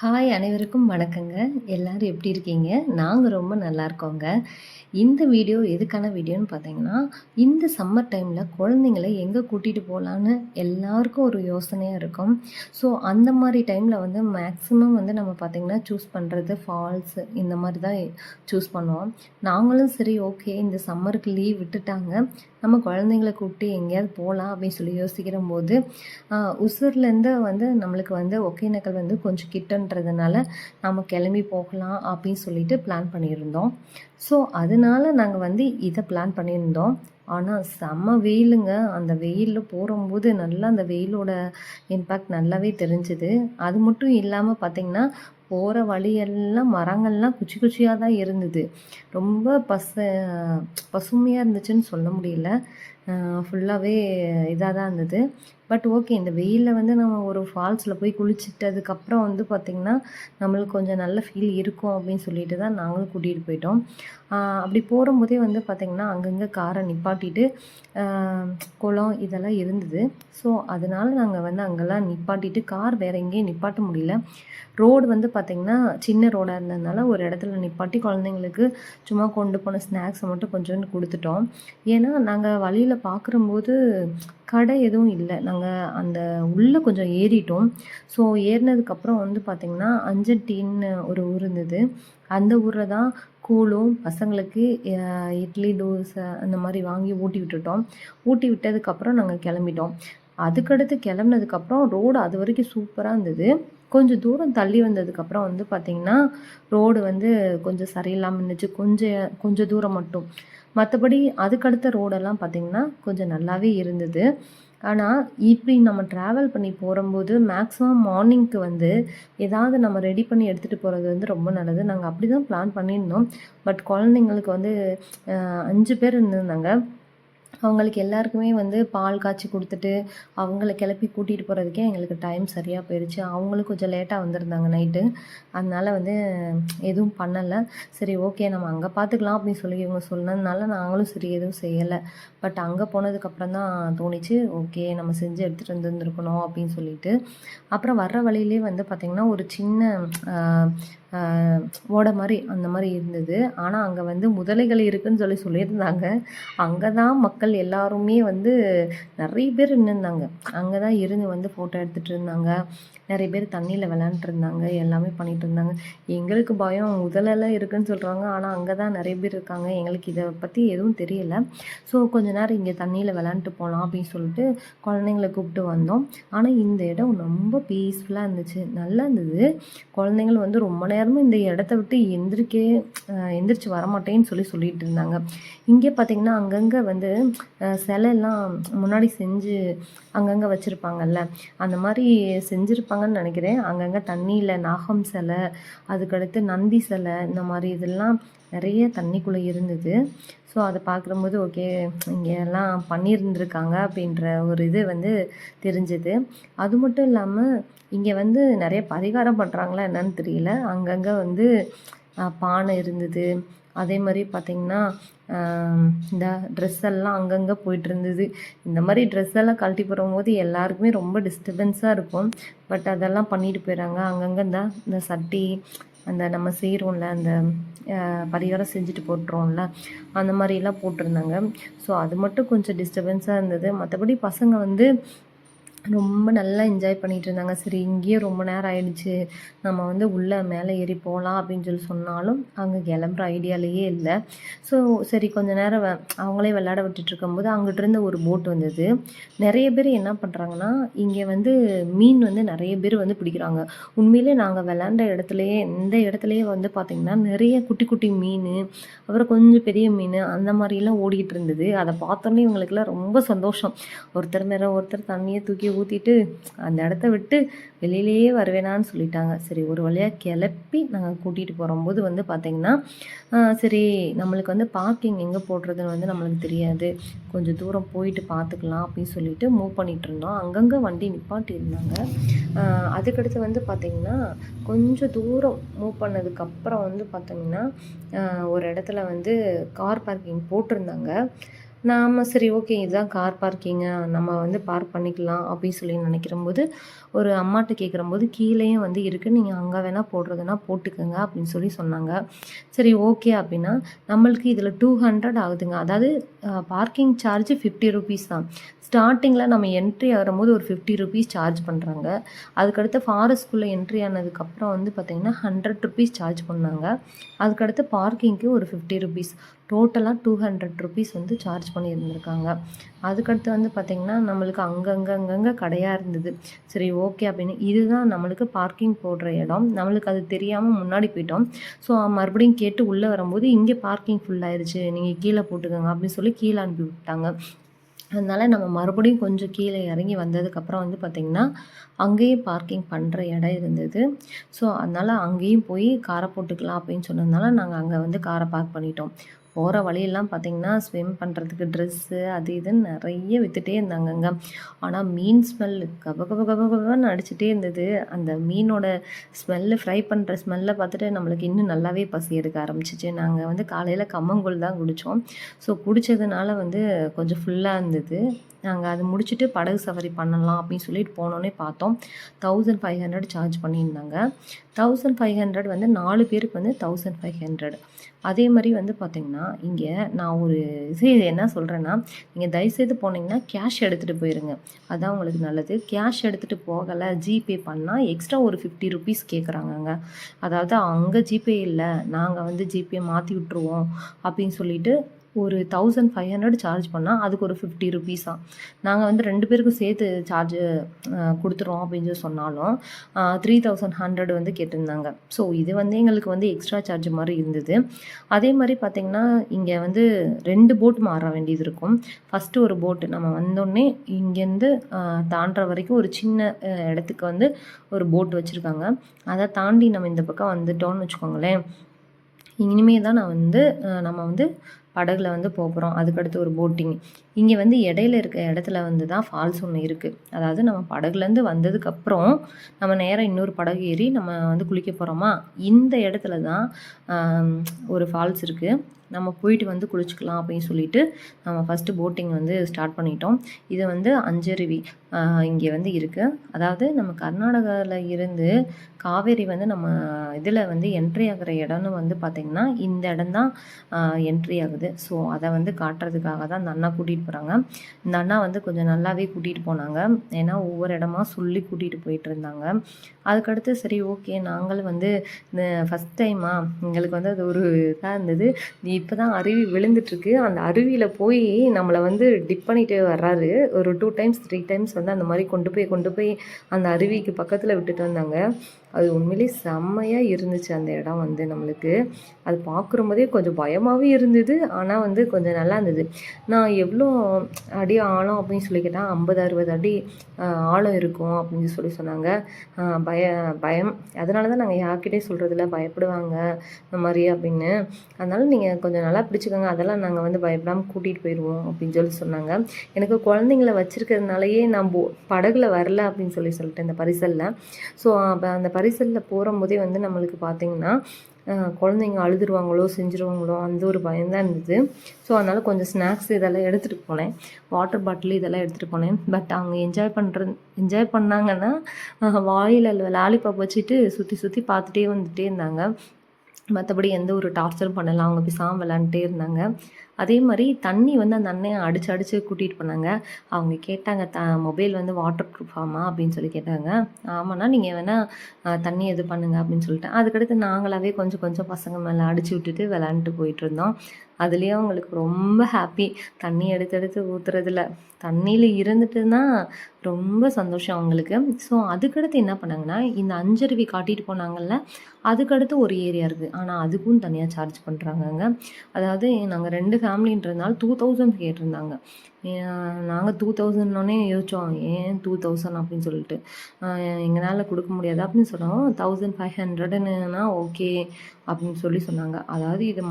Hi அனைவருக்கும் வணக்கங்க. எல்லாரும் எப்படி இருக்கீங்க? நாங்க ரொம்ப நல்லா இருக்கோங்க. இந்த வீடியோ எதுக்கான வீடியோன்னு பார்த்தீங்கன்னா, இந்த சம்மர் டைம்ல குழந்தைங்கள எங்க கூட்டிட்டு போலான்னு எல்லாருக்கும் ஒரு யோசனையா இருக்கும். ஸோ அந்த மாரி டைம்ல வந்து மேக்ஸிமம் வந்து நம்ம பார்த்தீங்கன்னா, சூஸ் பண்றது ஃபால்ஸ் இந்த மாரி தான் சூஸ் பண்ணுவோம். நாங்களும் சரி ஓகே இந்த சம்மருக்கு லீவ் விட்டுட்டாங்க. நம்ம குழந்தைங்கள கூப்பிட்டு எங்கேயாவது போலாம் அப்படின்னு சொல்லி யோசிக்கிறம்போது, உசூர்லேருந்து வந்து நம்மளுக்கு வந்து ஒகேனக்கல் வந்து கொஞ்சம் கிட்டன்றதுனால, நம்ம கிளம்பி போகலாம் அப்படின்னு சொல்லிட்டு பிளான் பண்ணியிருந்தோம். ஸோ அதனால நாங்க வந்து இத பிளான் பண்ணியிருந்தோம். ஆனா செம்ம வெயிலுங்க. அந்த வெயில்ல போறம்போது நல்லா அந்த வெயிலோட இம்பேக்ட் நல்லாவே தெரிஞ்சுது. அது மட்டும் இல்லாம பார்த்தீங்கன்னா, போற வழியெல்லாம் மரங்கள்லாம் குச்சி குச்சியா தான் இருந்தது. ரொம்ப பசுமையா இருந்துச்சுன்னு சொல்ல முடியல. ஃபுல்லாவே இதா தான் இருந்தது. பட் ஓகே இந்த வெயில்ல வந்து நம்ம ஒரு ஃபால்ஸில் போய் குளிச்சிட்டதுக்கப்புறம் வந்து பார்த்திங்கன்னா, நம்மளுக்கு கொஞ்சம் நல்ல ஃபீல் இருக்கும் அப்படின்னு சொல்லிட்டு தான் நாங்களும் கூட்டிகிட்டு போயிட்டோம். அப்படி போகும்போதே வந்து பார்த்திங்கன்னா, அங்கங்கே காரை நிப்பாட்டிட்டு குளம் இதெல்லாம் இருந்தது. ஸோ அதனால நாங்கள் வந்து அங்கெல்லாம் நிப்பாட்டிட்டு கார் வேறு எங்கேயும் நிப்பாட்ட முடியல. ரோடு வந்து பார்த்திங்கன்னா, சின்ன ரோடாக இருந்ததுனால ஒரு இடத்துல நிப்பாட்டி குழந்தைங்களுக்கு சும்மா கொண்டு போன ஸ்நாக்ஸை மட்டும் கொஞ்சோண்டு கொடுத்துட்டோம். ஏன்னா நாங்கள் வழியில் பார்க்குறம்போது கடை எதுவும் இல்லை. நாங்கள் அந்த உள்ளே கொஞ்சம் ஏறிட்டோம். ஸோ ஏறினதுக்கப்புறம் வந்து பார்த்திங்கன்னா, அஞ்சட்டின்னு ஒரு ஊர் இருந்தது. அந்த ஊரில் தான் கூழும் பசங்களுக்கு இட்லி, தோசை அந்த மாதிரி வாங்கி ஊட்டி விட்டுட்டோம். ஊட்டி விட்டதுக்கப்புறம் நாங்கள் கிளம்பிட்டோம். அதுக்கடுத்து கிளம்புனதுக்கப்புறம் ரோடு அது வரைக்கும் சூப்பராக இருந்தது. கொஞ்சம் தூரம் தள்ளி வந்ததுக்கப்புறம் வந்து பார்த்திங்கன்னா, ரோடு வந்து கொஞ்சம் சரியில்லாமல் இருந்துச்சு. கொஞ்சம் கொஞ்சம் தூரம் மட்டும். மற்றபடி அதுக்கடுத்த ரோடெல்லாம் பார்த்திங்கன்னா, கொஞ்சம் நல்லாவே இருந்தது. ஆனால் இப்படி நம்ம ட்ராவல் பண்ணி போகும்போது மேக்ஸிமம் மார்னிங்க்கு வந்து ஏதாவது நம்ம ரெடி பண்ணி எடுத்துகிட்டு போகிறது வந்து ரொம்ப நல்லது. நாங்கள் அப்படி தான் பிளான் பண்ணியிருந்தோம். பட் குழந்தைங்களுக்கு வந்து 5 பேர் இருந்திருந்தாங்க. அவங்களுக்கு எல்லாருக்குமே வந்து பால் காய்ச்சி கொடுத்துட்டு, அவங்கள கிளப்பி கூட்டிகிட்டு போகிறதுக்கே எங்களுக்கு டைம் சரியாக போயிடுச்சு. அவங்களும் கொஞ்சம் லேட்டாக வந்திருந்தாங்க நைட்டு. அதனால வந்து எதுவும் பண்ணலை. சரி ஓகே நம்ம அங்கே பார்த்துக்கலாம் அப்படின்னு சொல்லி இவங்க சொன்னதுனால நாங்களும் சரி எதுவும் செய்யலை. பட் அங்கே போனதுக்கப்புறம் தான் தோணிச்சு, ஓகே நம்ம செஞ்சு எடுத்துகிட்டு வந்துருந்துருக்கணும் அப்படின்னு சொல்லிட்டு. அப்புறம் வர்ற வழியிலே வந்து பார்த்திங்கன்னா, ஒரு சின்ன ஓடை மாதிரி அந்த மாதிரி இருந்தது. ஆனால் அங்கே வந்து முதலைகள் இருக்குதுன்னு சொல்லியிருந்தாங்க. அங்கே தான் மக்கள் எல்லாருமே வந்து நிறைய பேர் நின்றுருந்தாங்க. அங்கே தான் இருந்து வந்து ஃபோட்டோ எடுத்துகிட்டு இருந்தாங்க. நிறைய பேர் தண்ணியில் விளையாண்டுருந்தாங்க. எல்லாமே பண்ணிகிட்டு இருந்தாங்க. எங்களுக்கு பயம் முதலெல்லாம் இருக்குதுன்னு சொல்கிறாங்க. ஆனால் அங்கே தான் நிறைய பேர் இருக்காங்க. எங்களுக்கு இதை பற்றி எதுவும் தெரியலை. ஸோ கொஞ்ச நேரம் இங்கே தண்ணியில் விளையாண்டுட்டு போகலாம் அப்படின்னு சொல்லிட்டு குழந்தைங்கள கூப்பிட்டு வந்தோம். ஆனால் இந்த இடம் ரொம்ப பீஸ்ஃபுல்லாக இருந்துச்சு. நல்லா இருந்தது. குழந்தைங்களும் வந்து ரொம்ப நேரமும் இந்த இடத்த விட்டு எந்திரிச்சு வரமாட்டேன்னு சொல்லிட்டு இருந்தாங்க. இங்கே பார்த்திங்கன்னா அங்கங்கே வந்து சிலைலாம் முன்னாடி செஞ்சு அங்கங்கே வச்சுருப்பாங்கல்ல, அந்த மாதிரி செஞ்சுருப்பாங்கன்னு நினைக்கிறேன். அங்கங்கே தண்ணியில் நாகம் சிலை, அதுக்கடுத்து நந்தி சிலை இந்த மாதிரி இதெல்லாம் நிறைய தண்ணிக்குள்ளே இருந்தது. ஸோ அதை பார்க்கும்போது ஓகே இங்கே எல்லாம் பண்ணியிருந்துருக்காங்க அப்படின்ற ஒரு இது வந்து தெரிஞ்சுது. அது மட்டும் இல்லாமல் இங்கே வந்து நிறைய பரிகாரம் பண்ணுறாங்களா என்னன்னு தெரியல. அங்கங்கே வந்து பானை இருந்தது. அதே மாதிரி பார்த்திங்கன்னா, இந்த ட்ரெஸ் எல்லாம் அங்கங்கே போயிட்டுருந்தது. இந்த மாதிரி ட்ரெஸ் எல்லாம் கழட்டி போடும்போது எல்லாருக்குமே ரொம்ப டிஸ்டர்பன்ஸாக இருக்கும். பட் அதெல்லாம் பண்ணிட்டு போயிடுறாங்க. அங்கங்கே இந்த சட்டி அந்த நம்ம செய்கிறோம்ல அந்த பரிகாரம் செஞ்சுட்டு போட்டுருவோம்ல, அந்த மாதிரிலாம் போட்டிருந்தாங்க. ஸோ அது மட்டும் கொஞ்சம் டிஸ்டர்பன்ஸாக இருந்தது. மற்றபடி பசங்க வந்து ரொம்ப நல்லா என்ஜாய் பண்ணிகிட்டு இருந்தாங்க. சரி இங்கேயே ரொம்ப நேரம் ஆயிடுச்சு, நம்ம வந்து உள்ளே மேலே ஏறி போகலாம் அப்படின்னு சொன்னாலும் அங்கே கிளம்புற ஐடியாலேயே இல்லை. ஸோ சரி கொஞ்ச நேரம் அவங்களே விளையாட விட்டுட்ருக்கும்போது அங்கிட்டிருந்து ஒரு போட் வந்தது. நிறைய பேர் என்ன பண்ணுறாங்கன்னா, இங்கே வந்து மீன் வந்து நிறைய பேர் வந்து பிடிக்கிறாங்க. உண்மையிலே நாங்கள் விளையாண்ட இந்த இடத்துலையே வந்து பார்த்திங்கன்னா நிறைய குட்டி குட்டி மீன், அப்புறம் கொஞ்சம் பெரிய மீன் அந்த மாதிரிலாம் ஓடிக்கிட்டு இருந்தது. அதை பார்த்தோன்னே இவங்களுக்குலாம் ரொம்ப சந்தோஷம். ஒருத்தர் மேலே ஒருத்தர் தண்ணியை தூக்கி ஊற்றிட்டு அந்த இடத்த விட்டு வெளியிலேயே வருவேனான்னு சொல்லிட்டாங்க. சரி ஒரு வழியாக கிளப்பி நாங்கள் கூட்டிகிட்டு போகும்போது வந்து பார்த்திங்கன்னா, சரி நம்மளுக்கு வந்து பார்க்கிங் எங்கே போடுறதுன்னு வந்து நம்மளுக்கு தெரியாது. கொஞ்சம் தூரம் போயிட்டு பார்த்துக்கலாம் அப்படின்னு சொல்லிட்டு மூவ் பண்ணிகிட்டு இருந்தோம். அங்கங்கே வண்டி நிப்பாட்டி இருந்தாங்க. அதுக்கடுத்து வந்து பார்த்திங்கன்னா, கொஞ்சம் தூரம் மூவ் பண்ணதுக்கப்புறம் வந்து பார்த்திங்கன்னா, ஒரு இடத்துல வந்து கார் பார்க்கிங் போட்டிருந்தாங்க. நாம சரி ஓகே இதுதான் கார் பார்க்கிங்கு நம்ம வந்து பார்க் பண்ணிக்கலாம் அப்படின்னு சொல்லி நினைக்கிறம்போது, ஒரு அம்மாட்ட கேட்குறம்போது கீழேயும் வந்து இருக்கு. நீங்க அங்க வேணா போடுறதுன்னா போட்டுக்கங்க அப்படின்னு சொல்லி சொன்னாங்க. சரி ஓகே அப்படின்னா, நம்மளுக்கு இதில 200 ஆகுதுங்க. அதாவது பார்க்கிங் சார்ஜ் ₹50 தான். ஸ்டார்ட்டிங்கில நம்ம என்ட்ரி ஆகும்போது ஒரு ₹50 சார்ஜ் பண்றாங்க. அதுக்கடுத்து ஃபாரஸ்ட்குள்ள என்ட்ரி ஆனதுக்கப்புறம் வந்து பார்த்தீங்கன்னா, ₹100 சார்ஜ் பண்ணாங்க. அதுக்கடுத்து பார்க்கிங்க்கு ஒரு ₹50 டோட்டலா ₹200 வந்து சார்ஜ் பண்ணியிருந்திருக்காங்க. அதுக்கடுத்து வந்து பார்த்தீங்கன்னா, நம்மளுக்கு அங்கங்க கடையா இருந்தது. சரி ஓகே அப்படின்னு இதுதான் நம்மளுக்கு பார்க்கிங் போடுற இடம். நம்மளுக்கு அது தெரியாம முன்னாடி போயிட்டோம். ஸோ மறுபடியும் கேட்டு உள்ள வரும்போது, "இங்க பார்க்கிங் ஃபுல் ஆயிருச்சு. நீங்க கீழ போட்டுக்கங்க" அப்படின்னு சொல்லி கீழ அனுப்பி விட்டாங்க. அதனால நம்ம மறுபடியும் கொஞ்சம் கீழ இறங்கி வந்ததுக்கப்புறம் வந்து பார்த்தீங்கன்னா, அங்கேயும் பார்க்கிங் பண்ற இடம் இருந்தது. ஸோ அதனால அங்கேயும் போய் கார போட்டுக்கலாம் அப்படின்னு சொன்னதுனால, நாங்க அங்க வந்து கார பார்க் பண்ணிட்டோம். போற வழியெல்லாம் பார்த்தீங்கன்னா, ஸ்விம் பண்றதுக்கு ட்ரெஸ்ஸு அது இதுன்னு நெறைய வித்துட்டே இருந்தாங்கங்க. ஆனா மீன் ஸ்மெல்லு கபகபன்னு அடிச்சுட்டே இருந்தது. அந்த மீனோட ஸ்மெல்லு ஃப்ரை பண்ற ஸ்மெல்ல பார்த்துட்டு நம்மளுக்கு இன்னும் நல்லாவே பசி எடுக்க ஆரம்பிச்சுச்சு. நாங்க வந்து காலையில கம்மங்கூழ் தான் குடிச்சோம். ஸோ குடிச்சதுனால வந்து கொஞ்சம் ஃபுல்லா இருந்தது. நாங்க அது முடிச்சுட்டு படகு சவாரி பண்ணலாம் அப்படின்னு சொல்லிட்டு போனோனே பார்த்தோம். 1500 சார்ஜ் பண்ணியிருந்தாங்க. 1500 வந்து 4 பேருக்கு வந்து 1500. அதே மாரி வந்து பார்த்தீங்கன்னா, இங்க நான் ஒரு இது என்ன சொல்றேன்னா, நீங்க தயவுசெய்து போனீங்கன்னா கேஷ் எடுத்துட்டு போயிருங்க. அதான் உங்களுக்கு நல்லது. கேஷ் எடுத்துட்டு போகல, ஜிபே பண்ணா எக்ஸ்ட்ரா ஒரு ₹50 கேட்குறாங்கங்க. அதாவது அங்க ஜிபே இல்ல, நாங்க வந்து ஜிபே மாத்தி விட்டுருவோம் அப்படின்னு சொல்லிட்டு ஒரு 1500 சார்ஜ் பண்ணா, அதுக்கு ஒரு ₹50 நாங்க வந்து 2 பேருக்கும் சேர்த்து சார்ஜ் குடுத்துறோம் அப்படின்னு சொல்லி சொன்னாலும், 3100 வந்து கேட்டிருந்தாங்க. ஸோ இது வந்து எங்களுக்கு வந்து எக்ஸ்ட்ரா சார்ஜ் மாரி இருந்தது. அதே மாரி பார்த்தீங்கன்னா, இங்க வந்து 2 போட் மாற வேண்டியது இருக்கும். ஃபர்ஸ்ட்டு ஒரு போட் நம்ம வந்தோனே இங்கேருந்து தாண்டுற வரைக்கும் ஒரு சின்ன இடத்துக்கு வந்து ஒரு போட் வச்சிருக்காங்க. அத தாண்டி நம்ம இந்த பக்கம் வந்துட்டோம்னு வச்சுக்கோங்களேன், இனிமே தான் நான் வந்து நம்ம வந்து படகுல வந்து போறோம். அதுக்கடுத்து ஒரு போட்டிங். இங்க வந்து இடையில இருக்க இடத்துல வந்து தான் ஃபால்ஸ் ஒண்ணு இருக்கு. அதாவது நம்ம படகுலேருந்து வந்ததுக்கப்புறம், நம்ம நேரா இன்னொரு படகு ஏறி நம்ம வந்து குளிக்க போறோமா, இந்த இடத்துல தான் அ ஒரு ஃபால்ஸ் இருக்கு. நம்ம போயிட்டு வந்து குளிச்சுக்கலாம் அப்படின்னு சொல்லிட்டு, நம்ம ஃபர்ஸ்ட்டு போட்டிங் வந்து ஸ்டார்ட் பண்ணிட்டோம். இது வந்து அஞ்சருவி இங்கே வந்து இருக்கு. அதாவது நம்ம கர்நாடகால இருந்து காவேரி வந்து நம்ம இதில வந்து என்ட்ரி ஆகுற இடம்னு வந்து பார்த்தீங்கன்னா, இந்த இடம் தான் என்ட்ரி ஆகுது. ஸோ அத வந்து காட்டுறதுக்காக தான் அந்த அண்ணா கூட்டிட்டு போறாங்க. இந்த அண்ணா வந்து கொஞ்சம் நல்லாவே கூட்டிட்டு போனாங்க. ஏன்னா ஒவ்வொரு இடமா சொல்லி கூட்டிட்டு போயிட்டுருந்தாங்க. அதுக்கடுத்து சரி ஓகே நாங்களும் வந்து இந்த ஃபர்ஸ்ட் டைமா எங்களுக்கு வந்து அது ஒரு இதா இருந்தது. இப்ப தான் அருவி விழுந்துட்டுருக்கு. அந்த அருவியில போய் நம்மள வந்து டிப் பண்ணிட்டு வர்றாரு. ஒரு 2 டைம்ஸ், 3 டைம்ஸ் வந்து அந்த மாரி கொண்டு போய் அந்த அருவிக்கு பக்கத்துல விட்டுட்டு வந்தாங்க. அது உண்மையிலேயே செம்மையா இருந்துச்சு அந்த இடம் வந்து நம்மளுக்கு. அது பார்க்கும்போதே கொஞ்சம் பயமாவே இருந்தது. ஆனா வந்து கொஞ்சம் நல்லா இருந்தது. நான் எவ்வளோ அடி ஆழம் அப்படின்னு சொல்லி கேட்டா, 50, 60 அடி ஆழம் இருக்கும் அப்படின்னு சொல்லி சொன்னாங்க. அ பய பயம் அதனால தான் நாங்க யார்கிட்டயும் சொல்றதில்ல. பயப்படுவாங்க இந்த மாரி அப்படின்னு. அதனால நீங்க கொஞ்சம் நல்லா பிடிச்சுக்கோங்க. அதெல்லாம் நாங்க வந்து பயப்படாம கூட்டிட்டு போயிருவோம் அப்படின்னு சொல்லி சொன்னாங்க. எனக்கு குழந்தைங்கள வச்சிருக்கிறதுனாலயே நான் படகுல வரல அப்படின்னு சொல்லிட்டேன் இந்த பரிசல்ல. ஸோ அப்ப அந்த பரிசல்ல போறம்போதே வந்து நம்மளுக்கு பார்த்தீங்கன்னா, குழந்தைங்க அழுதுருவாங்களோ, செஞ்சுருவாங்களோ அந்த ஒரு பயம் தான் இருந்தது. ஸோ அதனால கொஞ்சம் ஸ்நாக்ஸ் இதெல்லாம் எடுத்துட்டு போனேன். வாட்டர் பாட்டில் இதெல்லாம் எடுத்துட்டு போனேன். பட் அவங்க என்ஜாய் பண்ணாங்கன்னா, வாயில லாலிபாப் வச்சுட்டு சுத்தி சுத்தி பார்த்துட்டே வந்துட்டே இருந்தாங்க. மத்தபடி எந்த ஒரு டார்ச்சரும் பண்ணல. அவங்க பேசாம விளையாண்டுட்டே இருந்தாங்க. அதே மாரி தண்ணி வந்து அந்த அண்ணன் அடிச்சு அடிச்சு கூட்டிட்டு போனாங்க. அவங்க கேட்டாங்க, மொபைல் வந்து வாட்டர் ப்ரூஃபாம்மா அப்படின்னு சொல்லி கேட்டாங்க. ஆமாண்ணா நீங்க வேணா தண்ணி இது பண்ணுங்க அப்படின்னு சொல்லிட்டேன். அதுக்கடுத்து நாங்களாவே கொஞ்சம் கொஞ்சம் பசங்க மேல அடிச்சு விட்டுட்டு விளையாண்டுட்டு போயிட்டுருந்தோம். அதுலயும் அவங்களுக்கு ரொம்ப ஹாப்பி. தண்ணி எடுத்து எடுத்து ஊத்துறதுல. தண்ணீல இருந்துட்டுன்னா ரொம்ப சந்தோஷம் அவங்களுக்கு. ஸோ அதுக்கடுத்து என்ன பண்ணாங்கன்னா, இந்த அஞ்சருவி காட்டிட்டு போனாங்கல்ல, அதுக்கடுத்து ஒரு ஏரியா இருக்கு. ஆனா அதுக்கும் தனியா சார்ஜ் பண்றாங்கங்க. அதாவது நாங்க 2 ஃபேமிலின்றதுனால 2000 கேட்டிருந்தாங்க. நாங்க 2000ன்னோனே யோசிச்சோம். ஏன் 2000 அப்படின்னு சொல்லிட்டு. அ எங்கனால குடுக்க முடியாது அப்படின்னு சொன்னோம். 1500ன்னா ஓகே அப்படின்னு சொல்லி சொன்னாங்க. அதாவது இது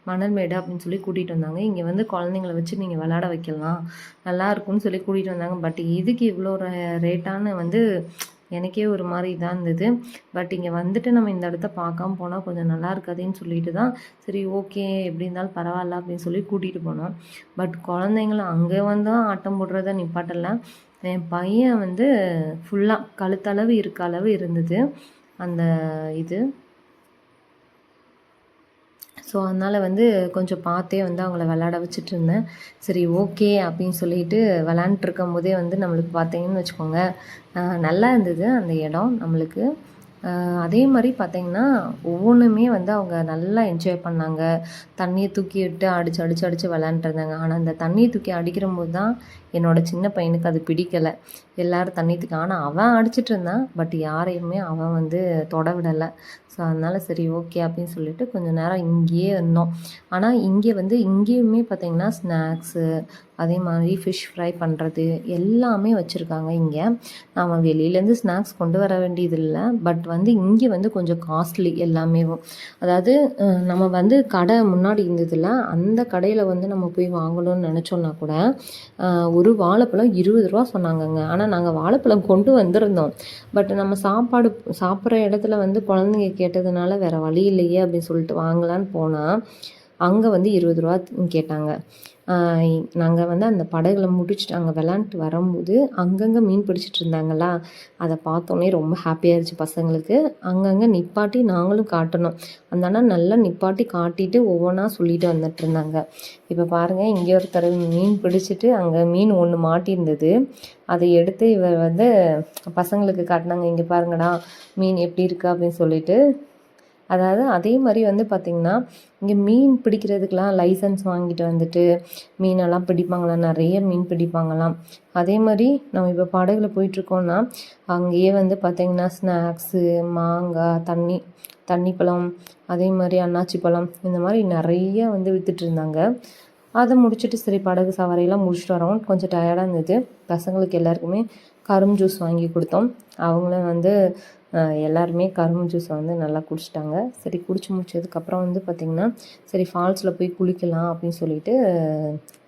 மணல் மேடு அப்படின்னு சொல்லி கூட்டிட்டு வந்தாங்க. இங்க வந்து குழந்தைங்கள வச்சு நீங்க விளையாட வைக்கலாம். நல்லா இருக்கும்னு சொல்லி கூட்டிட்டு வந்தாங்க. பட் இதுக்கு இவ்வளோ ரேட்டான்னு வந்து எனக்கே ஒரு மாதிரி இதாக இருந்தது. பட் இங்கே வந்துட்டு நம்ம இந்த இடத்த பார்க்காம போனால் கொஞ்சம் நல்லா இருக்காதுன்னு சொல்லிட்டு தான் சரி ஓகே எப்படி இருந்தாலும் பரவாயில்ல அப்படின்னு சொல்லி கூட்டிகிட்டு போனோம். பட் குழந்தைங்களும் அங்கே வந்தும் ஆட்டம் போடுறத நிப்பாட்டலை. என் பையன் வந்து ஃபுல்லாக கழுத்தளவு இருக்க அளவு இருந்தது அந்த இது. ஸோ அதனால் வந்து கொஞ்சம் பார்த்தே வந்து அவங்கள விளாட வச்சுட்டு இருந்தேன். சரி ஓகே அப்படின்னு சொல்லிட்டு விளாண்டுருக்கும் போதே வந்து நம்மளுக்கு பார்த்தீங்கன்னு வச்சுக்கோங்க நல்லா இருந்தது அந்த இடம் நம்மளுக்கு. அதே மாதிரி பார்த்தீங்கன்னா ஒவ்வொன்றுமே வந்து அவங்க நல்லா என்ஜாய் பண்ணாங்க. தண்ணியை தூக்கி விட்டு அடித்து அடித்து அடித்து விளாண்டுட்டு இருந்தாங்க. ஆனால் அந்த தண்ணியை தூக்கி அடிக்கிற போது தான் என்னோடய சின்ன பையனுக்கு அது பிடிக்கலை. எல்லோரும் தண்ணி தூக்கி ஆனால் அவன் அடிச்சிட்டு இருந்தான். பட் யாரையுமே அவன் வந்து தொட விடலை. ஸோ அதனால் சரி ஓகே அப்படின்னு சொல்லிட்டு கொஞ்சம் நேரம் இங்கேயே இருந்தோம். ஆனால் இங்கே வந்து இங்கேயுமே பார்த்திங்கன்னா ஸ்நாக்ஸு அதே மாதிரி ஃபிஷ் ஃப்ரை பண்ணுறது எல்லாமே வச்சுருக்காங்க இங்கே. நம்ம வெளியிலேருந்து ஸ்நாக்ஸ் கொண்டு வர வேண்டியதில்லை. பட் வந்து இங்கே வந்து கொஞ்சம் காஸ்ட்லி எல்லாமே. அதாவது நம்ம வந்து கடை முன்னாடி இருந்ததில்ல, அந்த கடையில் வந்து நம்ம போய் வாங்கணும்னு நினச்சோன்னா கூட ஒரு வாழைப்பழம் 20 ரூபா சொன்னாங்கங்க. ஆனால் நாங்கள் வாழைப்பழம் கொண்டு வந்திருந்தோம். பட் நம்ம சாப்பிட்ற இடத்துல வந்து குழந்தைங்க கேட்டதுனால வேறு வழி இல்லையே அப்படின்னு சொல்லிட்டு வாங்கலான்னு போனால் அங்கே வந்து 20 ரூபா கேட்டாங்க. நாங்கள் வந்து அந்த படகுல முடிச்சுட்டு அங்கே விளாண்டுட்டு வரும்போது அங்கங்கே மீன் பிடிச்சிட்டு இருந்தாங்களா, அதை பார்த்தோன்னே ரொம்ப ஹாப்பியாகிடுச்சு பசங்களுக்கு. அங்கங்கே நிப்பாட்டி நாங்களும் காட்டணும். அந்த அண்ணா நல்லா நிப்பாட்டி காட்டிட்டு ஒவ்வொன்றா சொல்லிட்டு வந்துட்டு இருந்தாங்க. இப்போ பாருங்கள், இங்கே ஒருத்தர் மீன் பிடிச்சிட்டு அங்கே மீன் ஒன்று மாட்டியிருந்தது. அதை எடுத்து இவர் வந்து பசங்களுக்கு காட்டினாங்க. இங்கே பாருங்கடா மீன் எப்படி இருக்கா அப்படின்னு சொல்லிட்டு. அதாவது அதே மாதிரி வந்து பார்த்திங்கன்னா இங்கே மீன் பிடிக்கிறதுக்கெலாம் லைசன்ஸ் வாங்கிட்டு வந்துட்டு மீனெல்லாம் பிடிப்பாங்களாம், நிறைய மீன் பிடிப்பாங்களாம். அதே மாதிரி நம்ம இப்போ படகுல போயிட்டுருக்கோன்னா அங்கேயே வந்து பார்த்திங்கன்னா ஸ்நாக்ஸு, மாங்காய், தண்ணி பழம், அதே மாதிரி அன்னாச்சி பழம், இந்த மாதிரி நிறைய வந்து விற்றுட்ருந்தாங்க. அதை முடிச்சுட்டு சரி படகு சவாரியெல்லாம் முடிச்சுட்டு வரோம். கொஞ்சம் டயர்டாக இருந்தது. பசங்களுக்கு எல்லாருக்குமே கரும்பு ஜூஸ் வாங்கி கொடுத்தோம். அவங்களும் வந்து எல்லாருமே கரும்பு ஜூஸை வந்து நல்லா குடிச்சிட்டாங்க. சரி குடிச்சு முடிச்சதுக்கப்புறம் வந்து பார்த்திங்கன்னா சரி ஃபால்ஸில் போய் குளிக்கலாம் அப்படின்னு சொல்லிட்டு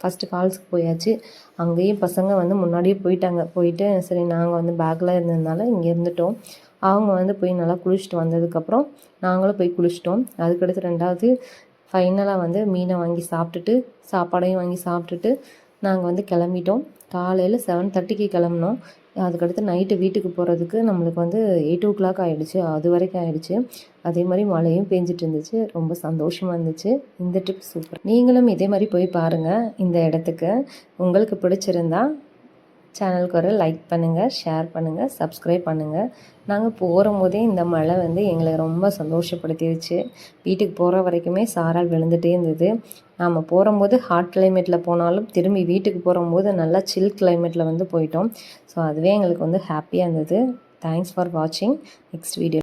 ஃபஸ்ட்டு ஃபால்ஸுக்கு போயாச்சு. அங்கேயும் பசங்க வந்து முன்னாடியே போயிட்டு சரி நாங்கள் வந்து பேக்கில் இருந்ததுனால இங்கே இருந்துட்டோம். அவங்க வந்து போய் நல்லா குளிச்சுட்டு வந்ததுக்கப்புறம் நாங்களும் போய் குளிச்சிட்டோம். அதுக்கடுத்து 2வது ஃபைனலாக வந்து மீனை வாங்கி சாப்பிட்டுட்டு சாப்பாடையும் வாங்கி சாப்பிட்டுட்டு நாங்கள் வந்து கிளம்பிட்டோம். காலையில் 7:30க்கு கிளம்புனோம். அதுக்கடுத்து நைட்டு வீட்டுக்கு போகிறதுக்கு நம்மளுக்கு வந்து 8 o'clock ஆகிடுச்சு. அது வரைக்கும் ஆகிடுச்சு. அதே மாதிரி மழையும் பேஞ்சிட்டு இருந்துச்சு. ரொம்ப சந்தோஷமாக இருந்துச்சு. இந்த ட்ரிப் சூப்பர். நீங்களும் இதே மாதிரி போய் பாருங்கள் இந்த இடத்துக்கு. உங்களுக்கு பிடிச்சிருந்தா சேனலுக்கு ஒரு லைக் பண்ணுங்கள், ஷேர் பண்ணுங்கள், சப்ஸ்கிரைப் பண்ணுங்கள். நாங்கள் போகும்போதே இந்த மழை வந்து எங்களை ரொம்ப சந்தோஷப்படுத்திடுச்சு. வீட்டுக்கு போகிற வரைக்குமே சாரல் விழுந்துகிட்டே இருந்தது. நாம் போகும்போது ஹாட் கிளைமேட்டில் போனாலும் திரும்பி வீட்டுக்கு போகும்போது நல்லா சில் கிளைமேட்டில் வந்து போயிட்டோம். ஸோ அதுவே எங்களுக்கு வந்து ஹாப்பியாக இருந்தது. தேங்க்ஸ் ஃபார் வாட்சிங். Next video